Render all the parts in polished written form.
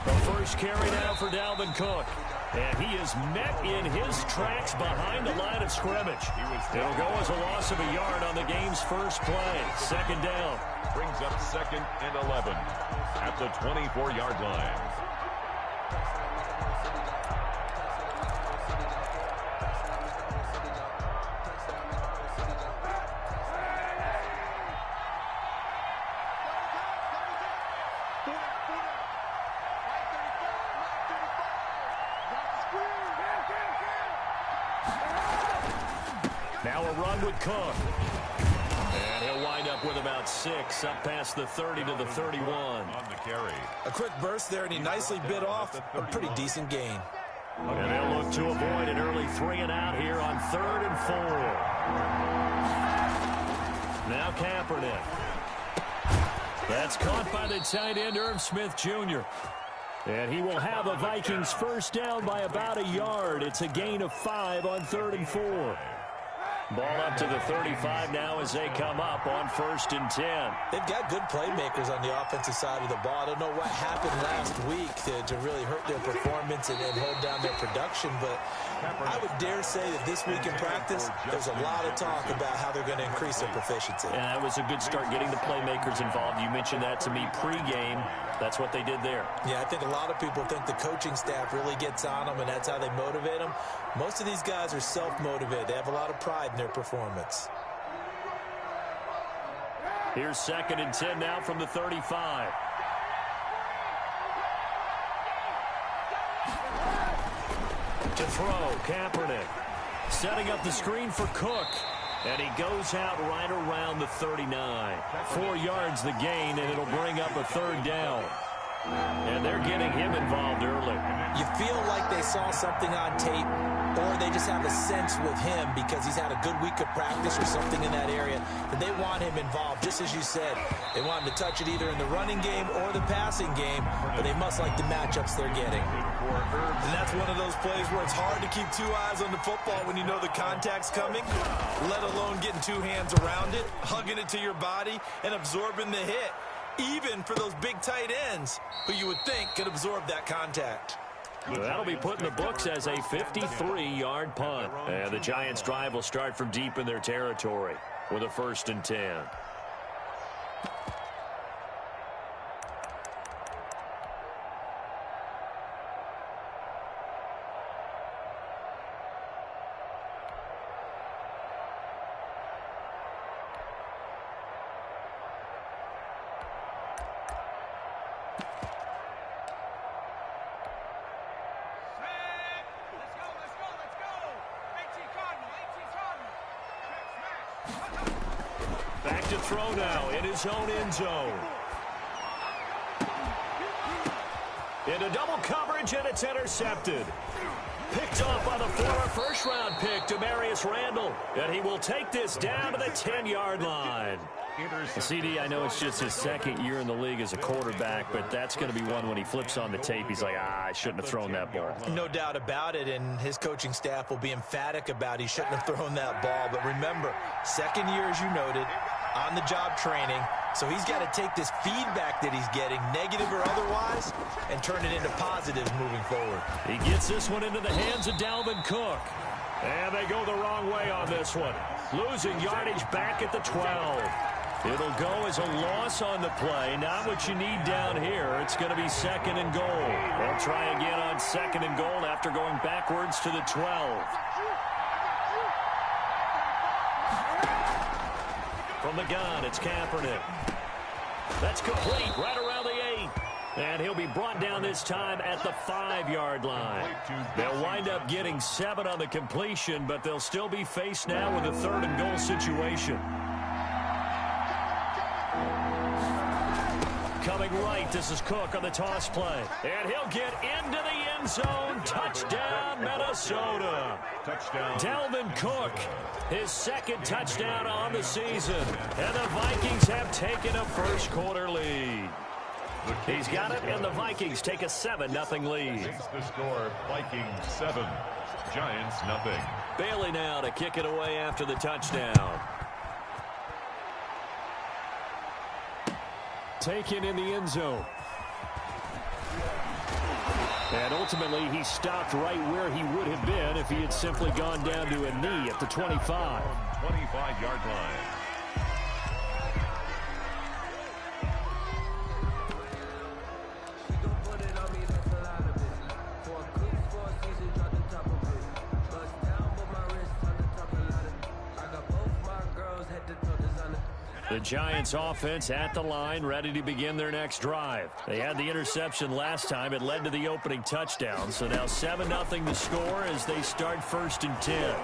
The first carry now for Dalvin Cook. And he is met in his tracks behind the line of scrimmage. It'll go as a loss of a yard on the game's first play. Second down. Brings up 2nd and 11 at the 24-yard line. Now a run with Cook. And he'll wind up with about 6, up past the 30 to the 31. On the carry. A quick burst there, and he nicely bit off a pretty decent gain. And they'll look to avoid an early 3 and out here on 3rd and 4. Now Kaepernick. That's caught by the tight end, Irv Smith Jr. And he will have a Vikings first down by about a yard. It's a gain of 5 on 3rd and 4. Ball up to the 35 now as they come up on 1st and 10. They've got good playmakers on the offensive side of the ball. I don't know what happened last week to really hurt their performance and hold down their production, but I would dare say that this week in practice, there's a lot of talk about how they're going to increase their proficiency. And that was a good start getting the playmakers involved. You mentioned that to me pregame. That's what they did there. Yeah, I think a lot of people think the coaching staff really gets on them, and that's how they motivate them. Most of these guys are self-motivated. They have a lot of pride in their performance. Here's 2nd and 10 now from the 35. To throw, Kaepernick. Setting up the screen for Cook. And he goes out right around the 39. 4 yards the gain, and it'll bring up a 3rd down. And they're getting him involved early. You feel like they saw something on tape, or they just have a sense with him because he's had a good week of practice or something in that area that they want him involved. Just as you said, they want him to touch it either in the running game or the passing game, but they must like the matchups they're getting. And that's one of those plays where it's hard to keep 2 eyes on the football when you know the contact's coming, let alone getting 2 hands around it, hugging it to your body, and absorbing the hit. Even for those big tight ends who you would think could absorb that contact. Well, that'll be put in the books as a 53-yard punt. And the Giants' drive will start from deep in their territory with a 1st and 10. Back to throw now in his own end zone. Into double coverage, and it's intercepted. Picked off by the former first-round pick, Demarius Randall. And he will take this down to the 10-yard line. CD, I know it's just his 2nd year in the league as a quarterback, but that's going to be one when he flips on the tape. He's like, I shouldn't have thrown that ball. No doubt about it, and his coaching staff will be emphatic about he shouldn't have thrown that ball. But remember, 2nd year, as you noted, on-the-job training, so he's got to take this feedback that he's getting, negative or otherwise, and turn it into positives moving forward. He gets this one into the hands of Dalvin Cook. And they go the wrong way on this one. Losing yardage back at the 12. It'll go as a loss on the play. Not what you need down here. It's going to be 2nd and goal. They'll try again on 2nd and goal after going backwards to the 12. From the gun, it's Kaepernick. That's complete right around the 8. And he'll be brought down this time at the 5-yard line. They'll wind up getting 7 on the completion, but they'll still be faced now with a 3rd and goal situation. Coming right, this is Cook on the toss play. And he'll get into the end zone. Touchdown, Minnesota. Touchdown. Dalvin Cook, his 2nd touchdown on the season. And the Vikings have taken a first-quarter lead. He's got it, and the Vikings take a 7-0 lead. Makes the score, Vikings 7, Giants 0. Bailey now to kick it away after the touchdown. taken in the end zone. And ultimately, he stopped right where he would have been if he had simply gone down to a knee at the 25. 25-yard line. The Giants offense at the line, ready to begin their next drive. They had the interception last time. It led to the opening touchdown. So now 7-0 the score as they start 1st and 10.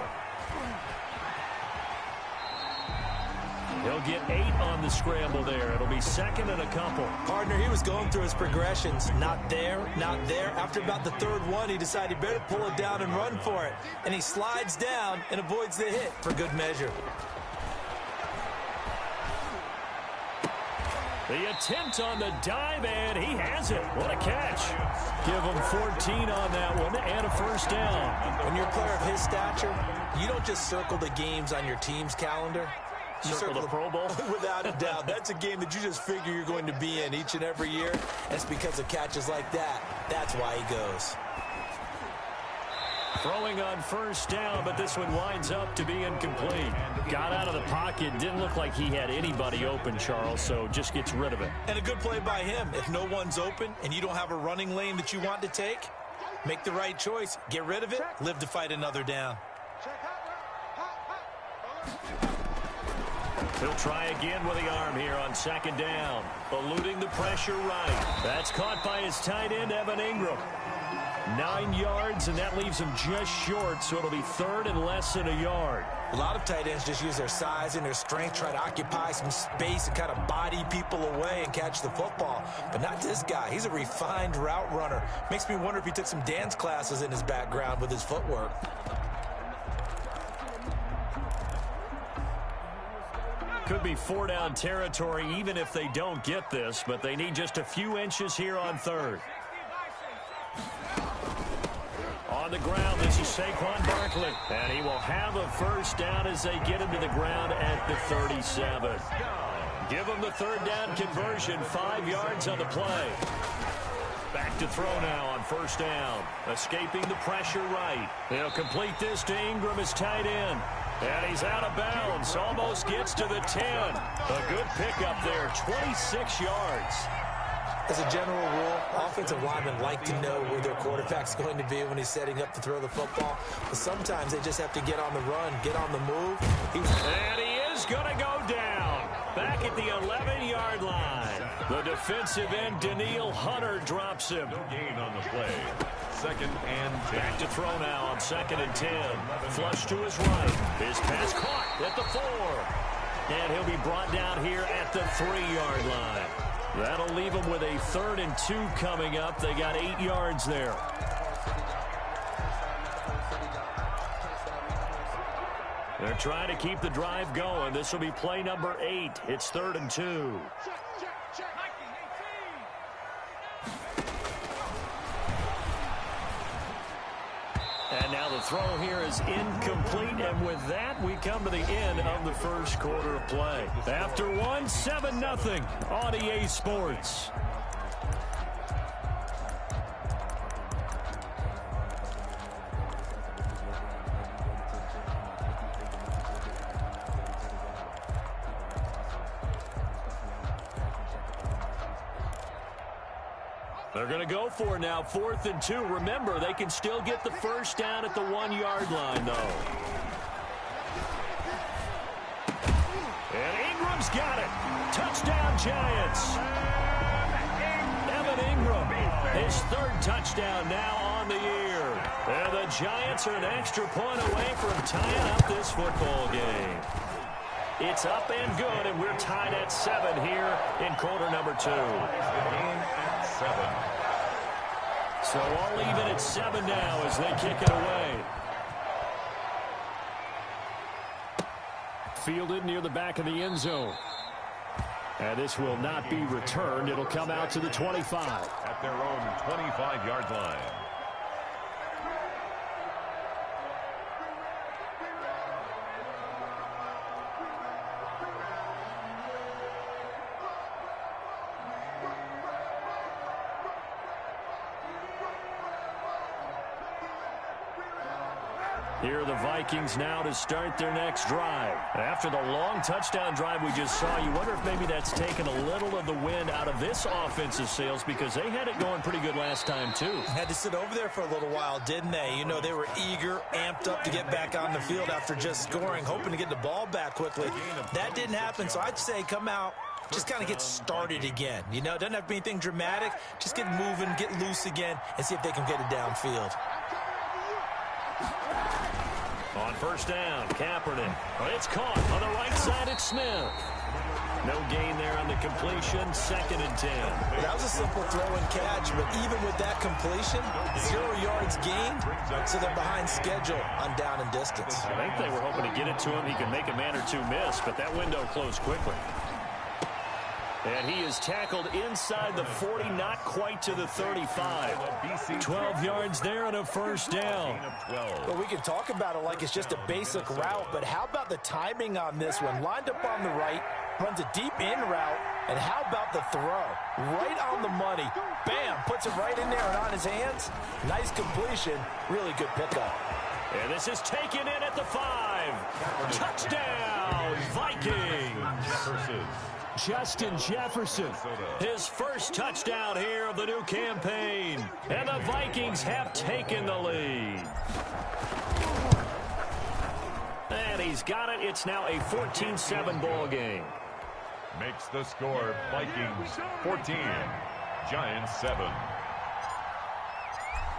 He'll get 8 on the scramble there. It'll be 2nd and a couple. Partner, he was going through his progressions. Not there, not there. After about the 3rd one, he decided he better pull it down and run for it. And he slides down and avoids the hit for good measure. The attempt on the dive, and he has it. What a catch. Give him 14 on that one and a 1st down. When you're a player of his stature, you don't just circle the games on your team's calendar. You circle the Pro Bowl? Without a doubt. That's a game that you just figure you're going to be in each and every year. That's because of catches like that. That's why he goes. Throwing on 1st down, but this one winds up to be incomplete. Got out of the pocket. Didn't look like he had anybody open, Charles, so just gets rid of it. And a good play by him. If no one's open and you don't have a running lane that you want to take, make the right choice. Get rid of it. Live to fight another down. He'll try again with the arm here on 2nd down. Eluding the pressure right. That's caught by his tight end, Evan Ingram. 9 yards, and that leaves him just short, so it'll be 3rd and less than a yard. A lot of tight ends just use their size and their strength, try to occupy some space and kind of body people away and catch the football. But not this guy. He's a refined route runner. Makes me wonder if he took some dance classes in his background with his footwork. Could be 4-down territory even if they don't get this, but they need just a few inches here on 3rd. On the ground, this is Saquon Barkley. And he will have a 1st down as they get him to the ground at the 37. Give him the 3rd down conversion, 5 yards on the play. Back to throw now on 1st down. Escaping the pressure right. They'll complete this to Ingram as tight end. And he's out of bounds. Almost gets to the 10. A good pickup there, 26 yards. As a general rule, offensive linemen like to know where their quarterback's going to be when he's setting up to throw the football. But sometimes they just have to get on the run, get on the move. And he is going to go down. Back at the 11-yard line. The defensive end, Daniil Hunter, drops him. No gain on the play. 2nd and 10. Back to throw now on 2nd and 10. Flush to his right. His pass caught at the 4. And he'll be brought down here at the 3-yard line. That'll leave them with a 3rd and 2 coming up. They got 8 yards there. They're trying to keep the drive going. This will be play number 8. It's 3rd and 2. And now the throw here is incomplete, and with that, we come to the end of the 1st quarter of play. After one, 7-0 on EA Sports. They're going to go for it now, 4th and 2. Remember, they can still get the 1st down at the 1-yard line, though. And Ingram's got it. Touchdown, Giants. Evan Ingram, his 3rd touchdown now on the year. And the Giants are an extra point away from tying up this football game. It's up and good, and we're tied at 7 here in quarter number 2. Game at 7. So all even at 7 now as they kick it away. Fielded near the back of the end zone. And this will not be returned. It'll come out to the 25. At their own 25-yard line. Here are the Vikings now to start their next drive. After the long touchdown drive we just saw, you wonder if maybe that's taken a little of the wind out of this offensive sails because they had it going pretty good last time too. Had to sit over there for a little while, didn't they? You know, they were eager, amped up to get back on the field after just scoring, hoping to get the ball back quickly. That didn't happen, so I'd say come out, just kind of get started again. You know, it doesn't have to be anything dramatic. Just get moving, get loose again, and see if they can get it downfield. On first down, Kaepernick. It's caught on the right side. It's Smith. No gain there on the completion. 2nd and 10. That was a simple throw and catch, but even with that completion, 0 yards gained, so they're behind schedule on down and distance. I think they were hoping to get it to him. He could make a man or two miss, but that window closed quickly. And he is tackled inside the 40, not quite to the 35. 12 yards there and a first down. Well, we can talk about it like it's just a basic route, but how about the timing on this one? Lined up on the right, runs a deep in route, and how about the throw? Right on the money. Bam, puts it right in there and on his hands. Nice completion, really good pickup. And this is taken in at the 5. Touchdown, Vikings. Justin Jefferson, his first touchdown here of the new campaign. And the Vikings have taken the lead. And he's got it. It's now a 14-7 ball game. Makes the score Vikings 14, Giants 7.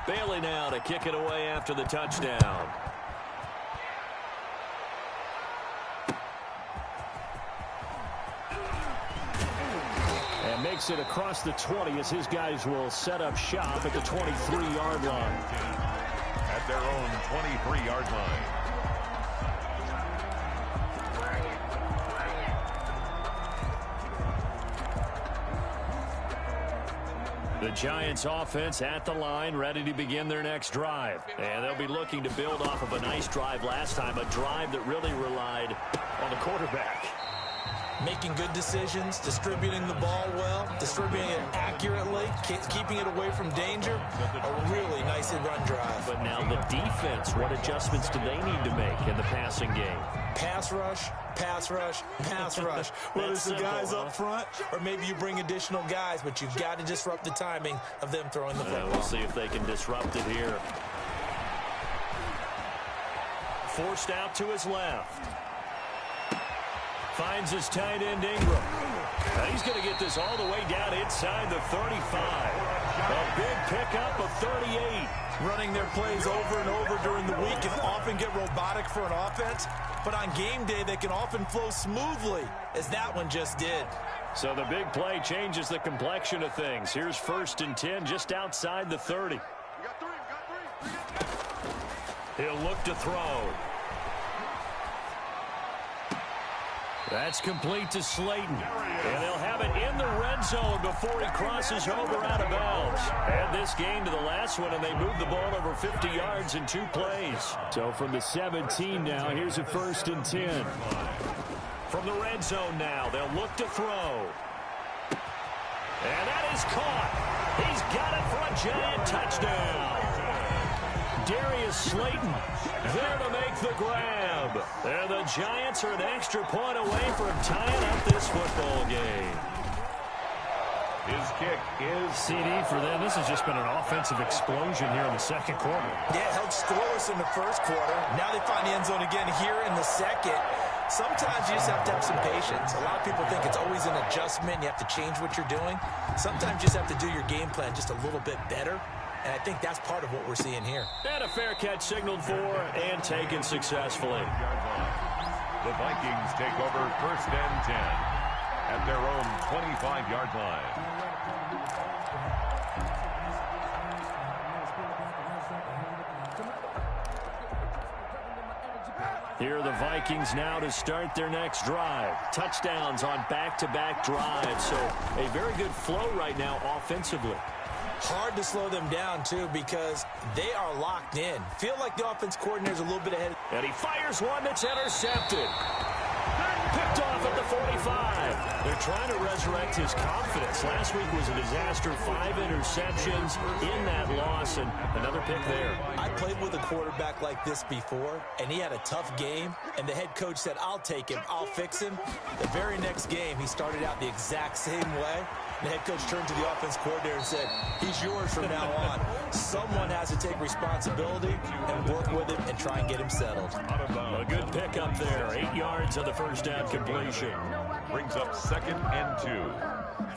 Bailey now to kick it away after the touchdown. And makes it across the 20 as his guys will set up shop at the 23-yard line. At their own 23-yard line. The Giants offense at the line, ready to begin their next drive. And they'll be looking to build off of a nice drive last time, a drive that really relied on the quarterback. Making good decisions, distributing the ball well, distributing it accurately, keeping it away from danger. A really nicely run drive. But now the defense, what adjustments do they need to make in the passing game? Pass rush, pass rush, pass rush. Whether it's the guys up front or maybe you bring additional guys, but you've got to disrupt the timing of them throwing the football. We'll see if they can disrupt it here. Forced out to his left. Finds his tight end Ingram. Now he's going to get this all the way down inside the 35. A big pickup of 38. Running their plays over and over during the week can often get robotic for an offense, but on game day they can often flow smoothly, as that one just did. So the big play changes the complexion of things. Here's 1st and 10 just outside the 30. He'll look to throw. That's complete to Slayton. And they'll have it in the red zone before he crosses over out of bounds. Add this game to the last one, and they move the ball over 50 yards in 2 plays. So from the 17 now, here's a 1st and 10. From the red zone now, they'll look to throw. And that is caught. He's got it for a Giant touchdown. Darius Slayton there to make the grab. And the Giants are an extra point away from tying up this football game. His kick is CD for them. This has just been an offensive explosion here in the 2nd quarter. Yeah, held scoreless in the 1st quarter. Now they find the end zone again here in the 2nd. Sometimes you just have to have some patience. A lot of people think it's always an adjustment. You have to change what you're doing. Sometimes you just have to do your game plan just a little bit better. And I think that's part of what we're seeing here. And a fair catch signaled for and taken successfully. The Vikings take over 1st and 10 at their own 25-yard line. Here are the Vikings now to start their next drive. Touchdowns on back-to-back drives. So a very good flow right now offensively. Hard to slow them down, too, because they are locked in. Feel like the offense coordinator's a little bit ahead. And he fires one that's intercepted. Picked off at the 45. They're trying to resurrect his confidence. Last week was a disaster. 5 interceptions in that loss, and another pick there. I played with a quarterback like this before, and he had a tough game, and the head coach said, I'll take him, I'll fix him. The very next game, he started out the exact same way. The head coach turned to the offense coordinator and said, he's yours from now on. Someone has to take responsibility and work with him and try and get him settled. A good pick up there. 8 yards on the first down completion. Brings up 2nd and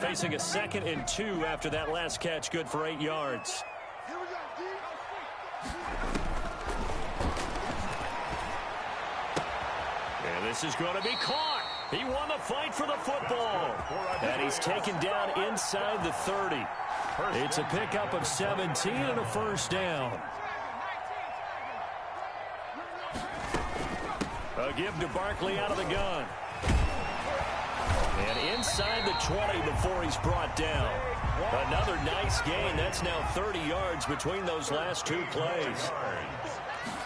2. Facing a 2nd and 2 after that last catch, good for 8 yards. And this is going to be caught. He won the fight for the football. And he's taken down inside the 30. It's a pickup of 17 and a first down. A give to Barkley out of the gun. And inside the 20 before he's brought down. Another nice gain. That's now 30 yards between those last 2 plays.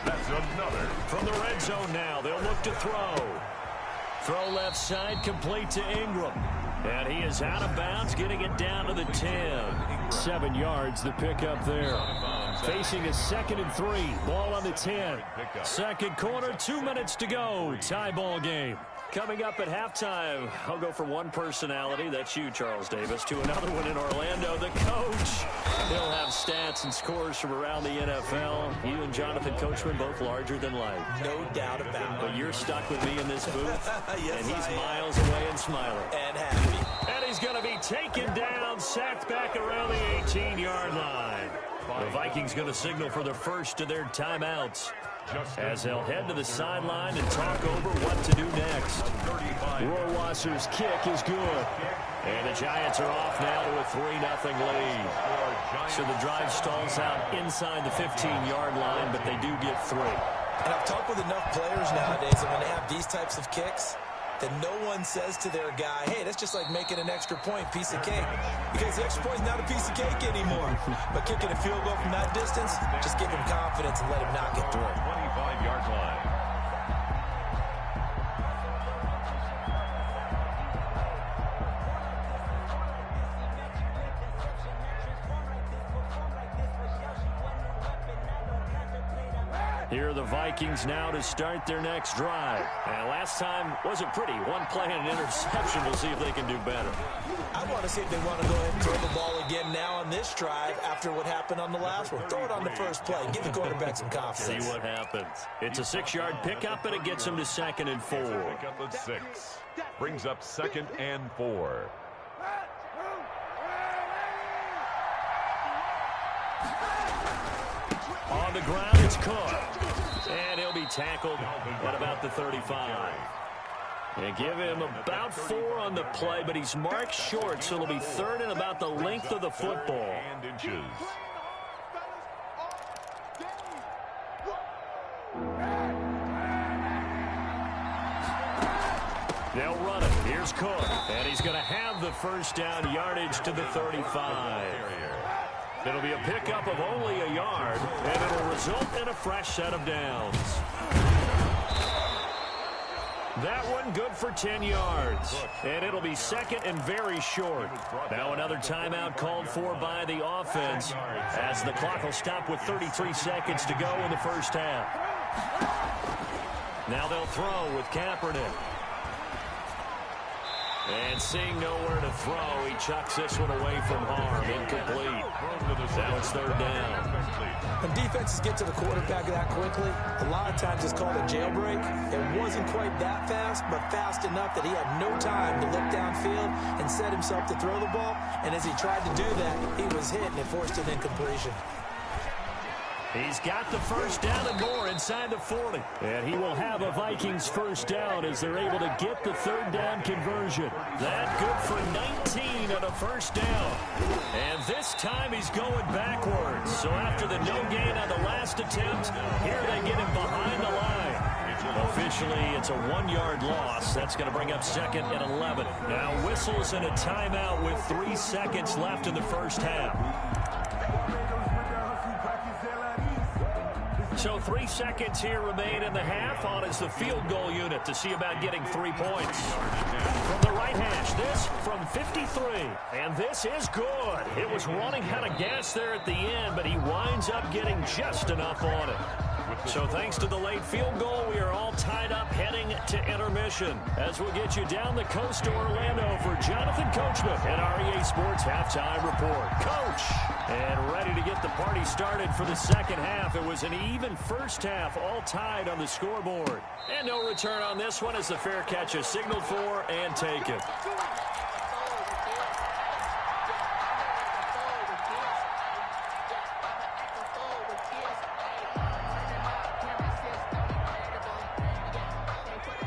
That's another. From the red zone now, they'll look to throw. Throw left side, complete to Ingram. And he is out of bounds, getting it down to the 10. 7 yards, the pickup there. Facing a 2nd and 3. Ball on the 10. Second quarter, 2 minutes to go. Tie ball game. Coming up at halftime, I'll go from one personality, that's you, Charles Davis, to another one in Orlando, the coach. He'll have stats and scores from around the NFL. You and Jonathan Coachman, both larger than life. No doubt about it. But you're stuck with me in this booth, yes, and he's miles away and smiling. And happy. And he's going to be taken down, sacked back around the 18-yard line. The Vikings going to signal for the first of their timeouts, as they'll head to the sideline and talk over what to do next. Rohrwasser's kick is good. And the Giants are off now to a 3-0 lead. So the drive stalls out inside the 15-yard line, but they do get 3. And I've talked with enough players nowadays that when they have these types of kicks, that no one says to their guy, hey, that's just like making an extra point, piece of cake. Because the extra point is not a piece of cake anymore. But kicking a field goal from that distance, just give him confidence and let him knock it through. 25-yard line. Here are the Vikings now to start their next drive. And last time wasn't pretty. One play and an interception. We'll see if they can do better. I want to see if they want to go ahead and throw the ball again now on this drive after what happened on the last one. Throw it on the first play. Give the quarterback some confidence. See what happens. It's a 6-yard pickup, and it gets him to 2nd and 4. Pickup of 6. Brings up 2nd and 4. On the ground, it's Cook. And he'll be tackled at about the 35. They give him about 4 on the play, but he's marked short, so it'll be 3rd and about the length of the football. And inches. They'll run it. Here's Cook. And he's going to have the first down, yardage to the 35. It'll be a pickup of only a yard, and it'll result in a fresh set of downs. That one good for 10 yards, and it'll be 2nd and very short. Now another timeout called for by the offense, as the clock will stop with 33 seconds to go in the first half. Now they'll throw with Kaepernick. And seeing nowhere to throw, he chucks this one away from harm. Incomplete. Now it's 3rd down. When defenses get to the quarterback that quickly, a lot of times it's called a jailbreak. It wasn't quite that fast, but fast enough that he had no time to look downfield and set himself to throw the ball. And as he tried to do that, he was hit, and it forced an incompletion. He's got the first down and more inside the 40. And he will have a Vikings first down as they're able to get the 3rd down conversion. That good for 19 on a first down. And this time he's going backwards. So after the no gain on the last attempt, here they get him behind the line. Officially, it's a 1-yard loss. That's going to bring up 2nd and 11. Now whistles and a timeout with 3 seconds left in the first half. So 3 seconds here remain in the half. On is the field goal unit to see about getting 3 points. From the right hash, this from 53. And this is good. It was running out of gas there at the end, but he winds up getting just enough on it. So thanks to the late field goal, we are all tied up heading to intermission. As we'll get you down the coast to Orlando for Jonathan Coachman and our EA Sports Halftime Report. Coach! And ready to get the party started for the second half. It was an even first half, all tied on the scoreboard. And no return on this one as the fair catch is signaled for and taken.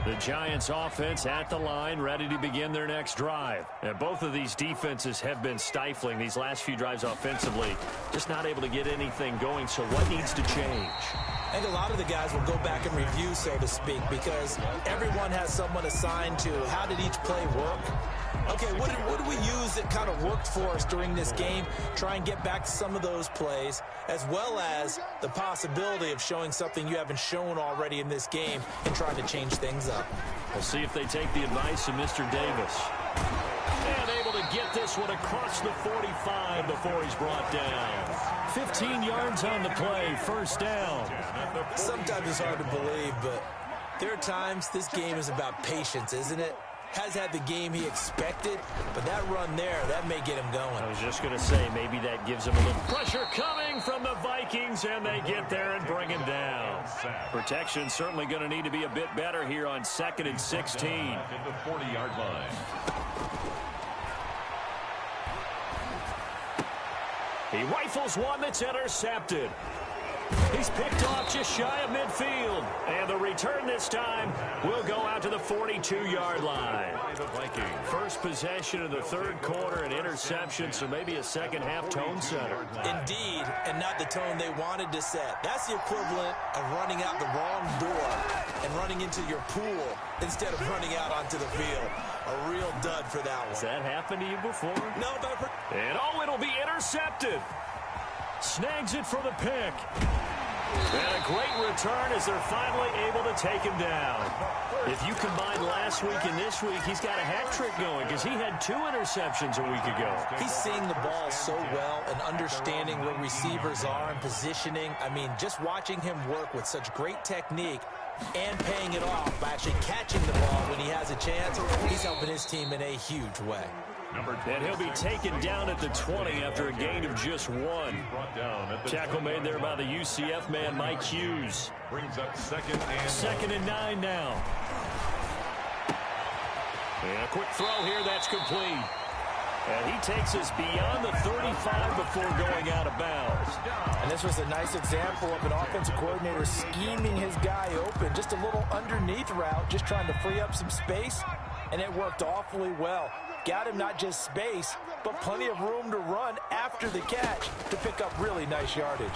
The Giants offense at the line, ready to begin their next drive. And both of these defenses have been stifling these last few drives offensively. Just not able to get anything going, so what needs to change? I think a lot of the guys will go back and review, so to speak, because everyone has someone assigned to how did each play work. Okay, what did we use that kind of worked for us during this game? Try and get back to some of those plays, as well as the possibility of showing something you haven't shown already in this game and trying to change things up. We'll see if they take the advice of Mr. Davis. And able to get this one across the 45 before he's brought down. 15 yards on the play, first down. Sometimes it's hard to believe, but there are times this game is about patience, isn't it? Has had the game he expected, but that run there, that may get him going. I was just going to say, maybe that gives him a little pressure coming from the Vikings, and they get there and bring him down. Protection certainly going to need to be a bit better here on 2nd and 16. At the 40-yard line. He rifles one that's intercepted. He's picked off just shy of midfield. And the return this time will go out to the 42-yard line. First possession of the third quarter, an interception, so maybe a second-half tone setter. Indeed, and not the tone they wanted to set. That's the equivalent of running out the wrong door and running into your pool instead of running out onto the field. A real dud for that one. Has that happened to you before? No, but... And it'll be intercepted. Snags it for the pick. And a great return as they're finally able to take him down. If you combine last week and this week, he's got a hat trick going because he had 2 interceptions a week ago. He's seeing the ball so well and understanding where receivers are and positioning. I mean, just watching him work with such great technique and paying it off by actually catching the ball when he has a chance, he's helping his team in a huge way. And he'll be taken down at the 20 after a gain of just 1. Tackle made there by the UCF man, Mike Hughes. Brings up second and 9 now. And a quick throw here, that's complete. And he takes us beyond the 35 before going out of bounds. And this was a nice example of an offensive coordinator scheming his guy open. Just a little underneath route, just trying to free up some space. And it worked awfully well. Got him not just space, but plenty of room to run after the catch to pick up really nice yardage.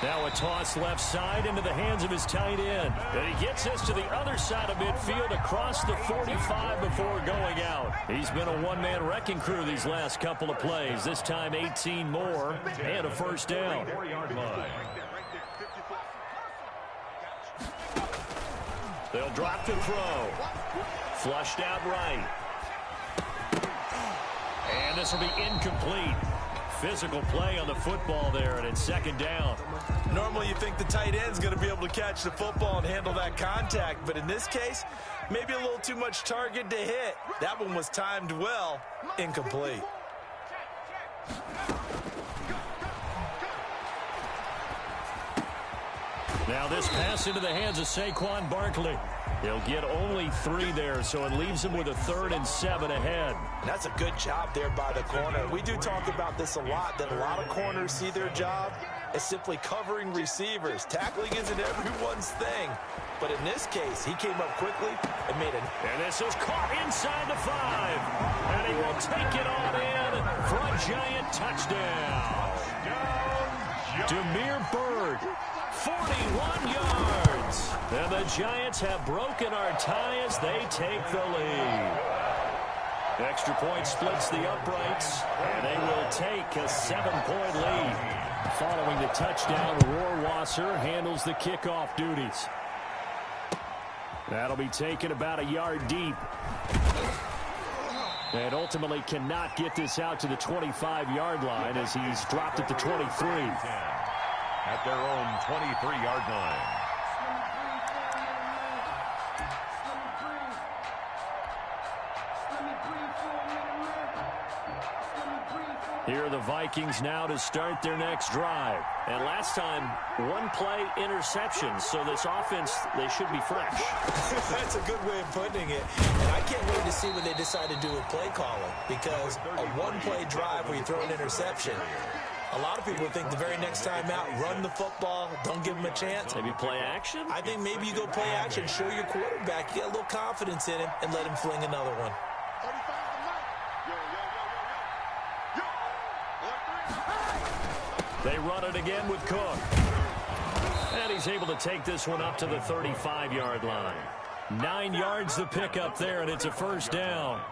Now a toss left side into the hands of his tight end. And he gets us to the other side of midfield across the 45 before going out. He's been a one-man wrecking crew these last couple of plays. This time 18 more and a first down. They'll drop the throw. Flushed out right. And this will be incomplete. Physical play on the football there, and it's second down. Normally you think the tight end's going to be able to catch the football and handle that contact, but in this case, maybe a little too much target to hit. That one was timed well, incomplete. Now this pass into the hands of Saquon Barkley. They'll get only 3 there, so it leaves them with a 3rd and 7 ahead. That's a good job there by the corner. We do talk about this a lot, that a lot of corners see their job as simply covering receivers. Tackling isn't everyone's thing. But in this case, he came up quickly and made it. And this is caught inside the 5. And he will take it on in for a Giant touchdown. Demir Bird, 41 yards. And the Giants have broken our tie as they take the lead. Extra point splits the uprights, and they will take a 7-point lead. Following the touchdown, Rohrwasser handles the kickoff duties. That'll be taken about a yard deep. And ultimately cannot get this out to the 25-yard line as he's dropped at the 23. At their own 23-yard line. Here are the Vikings now to start their next drive. And last time, one-play interception. So this offense, they should be fresh. That's a good way of putting it. And I can't wait to see what they decide to do with play calling. Because a one-play drive where you throw an interception, a lot of people think the very next time out, run the football, don't give him a chance. Maybe play action? I think maybe you go play action, show your quarterback, you get a little confidence in him, and let him fling another one. They run it again with Cook. And he's able to take this one up to the 35-yard line. 9 yards to pick up there, and it's a first down.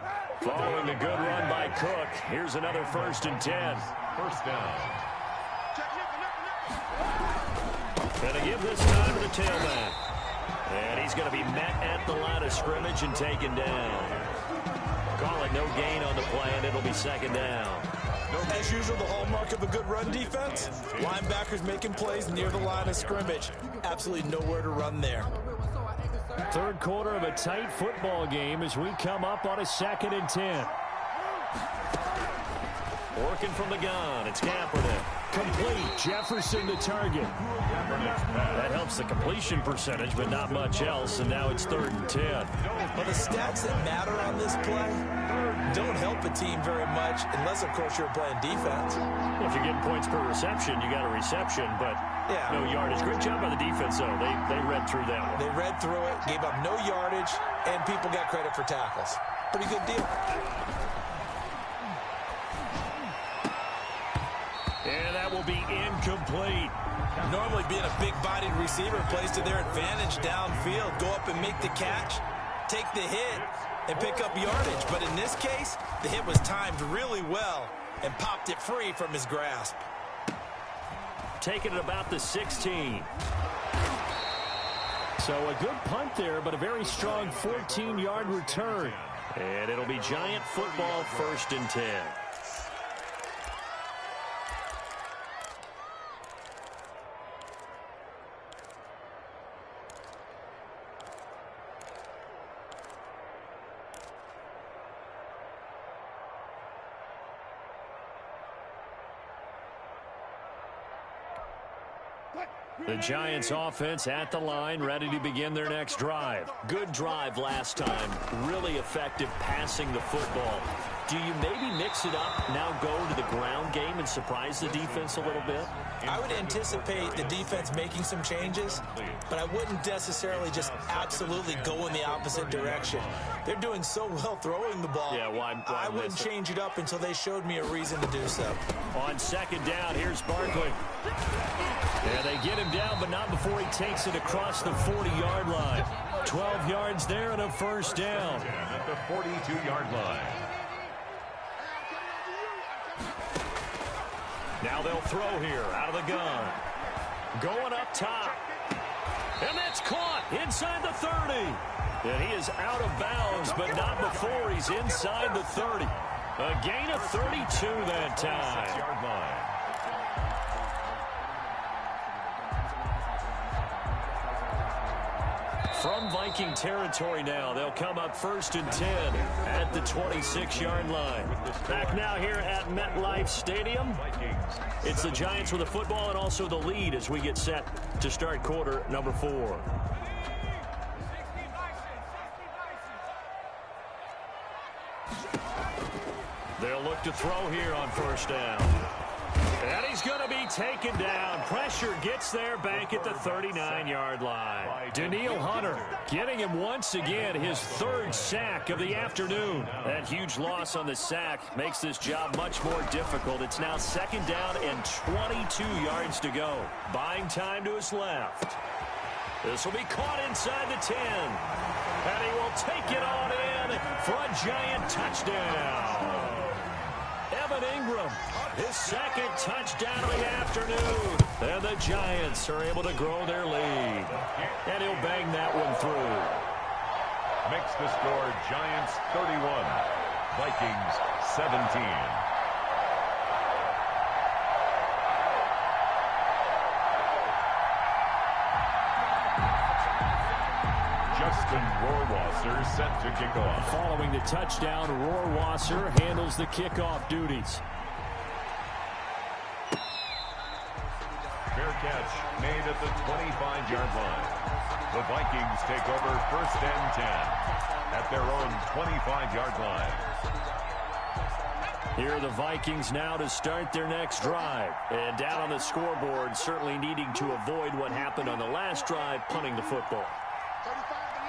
Following the good run by Cook, here's another 1st and 10. First down. And they give this time to the tailback. And he's going to be met at the line of scrimmage and taken down. Call it no gain on the play, and it'll be 2nd down. As usual, the hallmark of a good run defense, linebackers making plays near the line of scrimmage. Absolutely nowhere to run there. Third quarter of a tight football game as we come up on a 2nd and 10. Working from the gun, it's Kaepernick. Complete, Jefferson to target. That helps the completion percentage, but not much else, and now it's 3rd and 10. Well, the stats that matter on this play don't help a team very much, unless, of course, you're playing defense. Well, if you're getting points per reception, you got a reception, but no yardage. Great job by the defense, though. They read through that one. They read through it, gave up no yardage, and people got credit for tackles. Pretty good deal. And that will be incomplete. Normally being a big-bodied receiver plays to their advantage downfield. Go up and make the catch, take the hit, and pick up yardage. But in this case, the hit was timed really well and popped it free from his grasp. Taking it about the 16. So a good punt there, but a very strong 14-yard return. And it'll be Giant football, 1st and 10. The Giants offense at the line, ready to begin their next drive. Good drive last time. Really effective passing the football. Do you maybe mix it up, now go to the ground game and surprise the defense a little bit? I would anticipate the defense making some changes, but I wouldn't necessarily just absolutely go in the opposite direction. They're doing so well throwing the ball. Yeah, I wouldn't change it up until they showed me a reason to do so. On 2nd down, here's Barkley. And they get him down, but not before he takes it across the 40-yard line. 12 yards there and a 1st down. At the 42-yard line. Now they'll throw here out of the gun. Going up top. And that's caught inside the 30. And he is out of bounds, but not before he's inside the 30. A gain of 32 that time. 6-yard line. From Viking territory now, they'll come up 1st and 10 at the 26-yard line. Back now here at MetLife Stadium. It's the Giants with the football and also the lead as we get set to start quarter number 4. They'll look to throw here on 1st down. And he's going to be taken down. Pressure gets there back at the 39-yard line. Daniil Hunter getting him once again his 3rd sack of the afternoon. That huge loss on the sack makes this job much more difficult. It's now 2nd down and 22 yards to go. Buying time to his left. This will be caught inside the 10. And he will take it on in for a giant touchdown. Evan Ingram, his second touchdown of the afternoon. And the Giants are able to grow their lead. And he'll bang that one through. Makes the score Giants 31, Vikings 17. Justin Rohrwasser set to kick off. Following the touchdown, Rohrwasser handles the kickoff duties. Fair catch made at the 25-yard line. The Vikings take over 1st and 10 at their own 25-yard line. Here are the Vikings now to start their next drive. And down on the scoreboard, certainly needing to avoid what happened on the last drive, punting the football.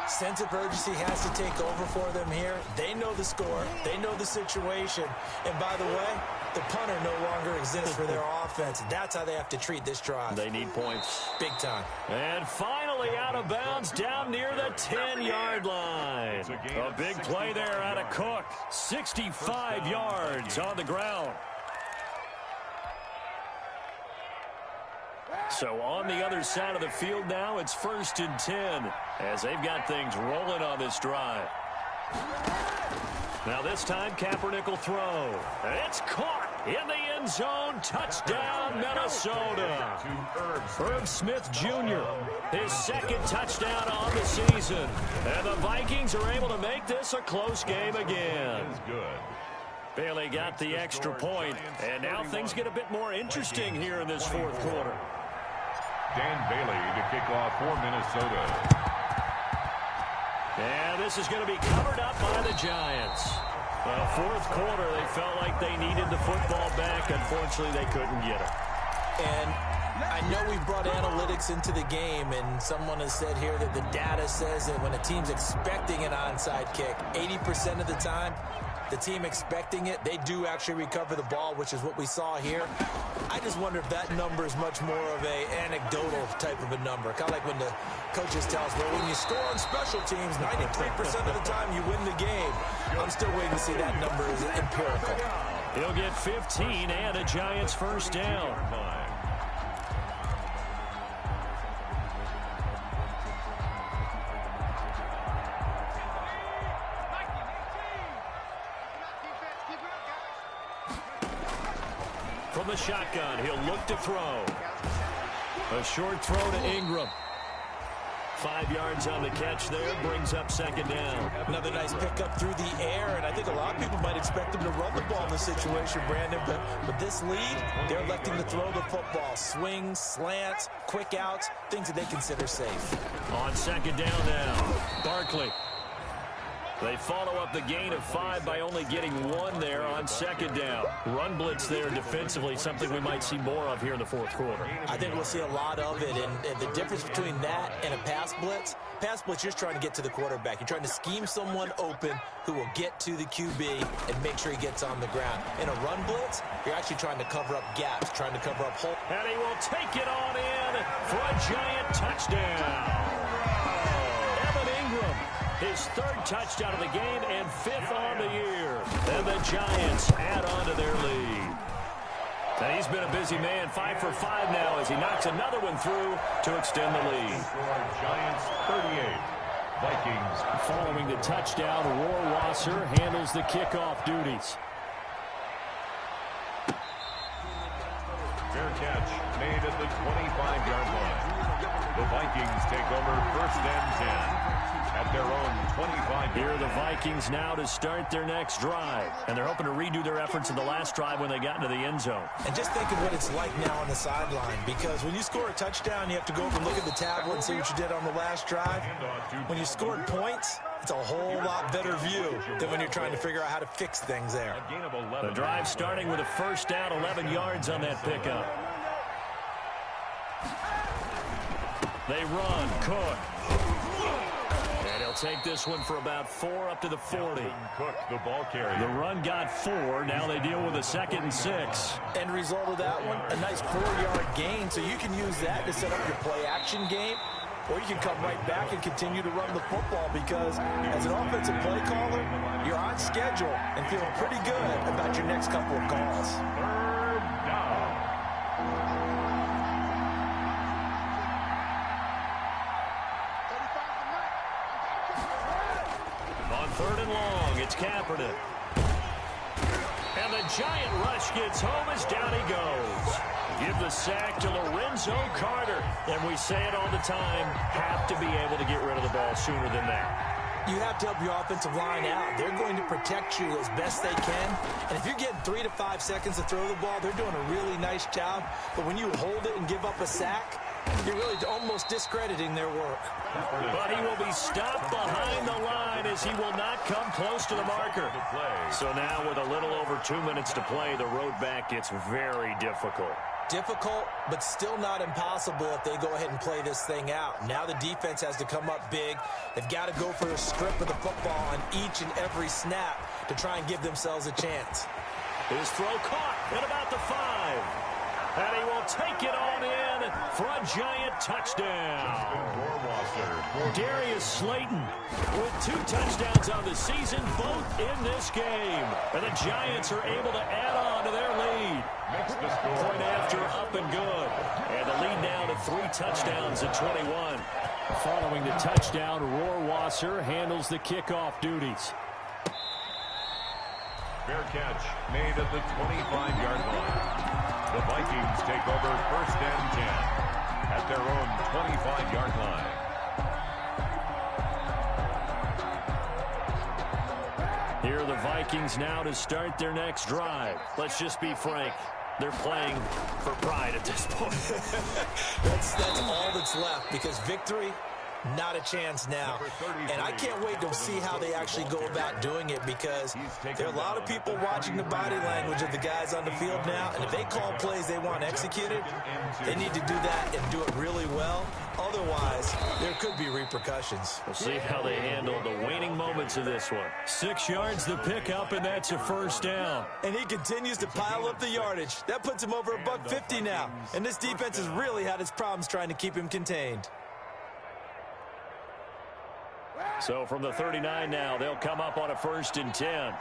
Sense of urgency has to take over for them here. They know the score. They know the situation. And by the way, the punter no longer exists for their offense. That's how they have to treat this drive. They need points. Big time. And finally out of bounds down near the 10-yard line. A big play there out of Cook. 65 yards on the ground. So on the other side of the field now, it's 1st and 10 as they've got things rolling on this drive. Now this time, Kaepernick will throw. It's caught in the end zone. Touchdown, Minnesota. Herb Smith Jr., his second touchdown on the season. And the Vikings are able to make this a close game again. Bailey got the extra point, and now things get a bit more interesting here in this fourth quarter. Dan Bailey to kick off for Minnesota. And this is going to be covered up by the Giants. Well, fourth quarter, they felt like they needed the football back. Unfortunately, they couldn't get it. And I know we brought analytics into the game, and someone has said here that the data says that when a team's expecting an onside kick, 80% of the time, the team expecting it, they do actually recover the ball, which is what we saw here. I just wonder if that number is much more of a anecdotal type of a number. Kind of like when the coaches tell us, well, when you score on special teams, 93% of the time you win the game. I'm still waiting to see that number is empirical. He'll get 15 and a Giants first down. From the shotgun, he'll look to throw. A short throw to Ingram. 5 yards on the catch there, brings up second down. Another nice pickup through the air, and I think a lot of people might expect him to run the ball in this situation, Brandon, but with this lead, they're electing to throw the football. Swings, slants, quick outs, things that they consider safe. On second down now, Barkley. They follow up the gain of 5 by only getting 1 there on second down. Run blitz there defensively, something we might see more of here in the fourth quarter. I think we'll see a lot of it, and the difference between that and a pass blitz, you're just trying to get to the quarterback. You're trying to scheme someone open who will get to the QB and make sure he gets on the ground. In a run blitz, you're actually trying to cover up gaps, trying to cover up holes. And he will take it on in for a giant touchdown. Evan Ingram. His third touchdown of the game and 5th on the year. And the Giants add on to their lead. And he's been a busy man, 5 for 5 now as he knocks another one through to extend the lead. Giants 38, Vikings. Following the touchdown, Rohrwasser handles the kickoff duties. Fair catch made at the 25-yard line. The Vikings take over 1st and 10. At their own 25. Here are the Vikings now to start their next drive. And they're hoping to redo their efforts in the last drive when they got into the end zone. And just think of what it's like now on the sideline. Because when you score a touchdown, you have to go over and look at the tablet and see what you did on the last drive. When you scored points, it's a whole lot better view than when you're trying to figure out how to fix things there. The drive starting with a first down, 11 yards on that pickup. They run, Cook. And he'll take this one for about 4 up to the 40. Cook, the ball carrier. The run got 4. Now they deal with a 2nd and 6. End result of that one, a nice 4-yard gain. So you can use that to set up your play-action game. or you can come right back and continue to run the football because as an offensive play caller, you're on schedule and feeling pretty good about your next couple of calls. Third down. On 3rd and long, it's Kaepernick. And the giant rush gets home as down he goes. Give the sack to Lorenzo Carter. And we say it all the time, have to be able to get rid of the ball sooner than that. You have to help your offensive line out. They're going to protect you as best they can. And if you're getting 3 to 5 seconds to throw the ball, they're doing a really nice job. But when you hold it and give up a sack, you're really almost discrediting their work. But he will be stopped behind the line as he will not come close to the marker. So now with a little over 2 minutes to play, the road back gets very difficult. Difficult, but still not impossible if they go ahead and play this thing out. Now the defense has to come up big. They've got to go for a strip of the football on each and every snap to try and give themselves a chance. His throw caught at about the 5. And he will take it on in for a giant touchdown. Darius Slayton with 2 touchdowns on the season, both in this game. And the Giants are able to add on to their lead. Point after up and good. And the lead now to 3 touchdowns at 21. Following the touchdown, Rohrwasser handles the kickoff duties. Fair catch made at the 25-yard line. The Vikings take over 1st and 10 at their own 25-yard line. Here are the Vikings now to start their next drive. Let's just be frank. They're playing for pride at this point. That's all that's left because victory, not a chance now. And I can't wait to see how they actually go about doing it because there are a lot of people watching the body language of the guys on the field now. And if they call plays they want executed, they need to do that and do it really well. Otherwise, there could be repercussions. We'll see how they handle the waning moments of this one. 6 yards the pickup, and that's a 1st down. And he continues to pile up the yardage. That puts him over $150 now. And this defense has really had its problems trying to keep him contained. So from the 39 now, they'll come up on a 1st and 10.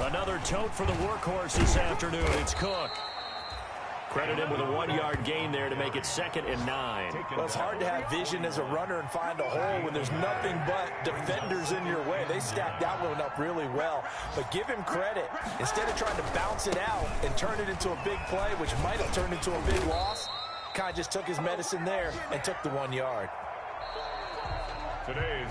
Another tote for the workhorse this afternoon. It's Cook. Credit him with a 1-yard gain there to make it 2nd and 9. Well, it's hard to have vision as a runner and find a hole when there's nothing but defenders in your way. They stacked that one up really well. But give him credit. Instead of trying to bounce it out and turn it into a big play, which might have turned into a big loss, kind of just took his medicine there and took the 1 yard. Today's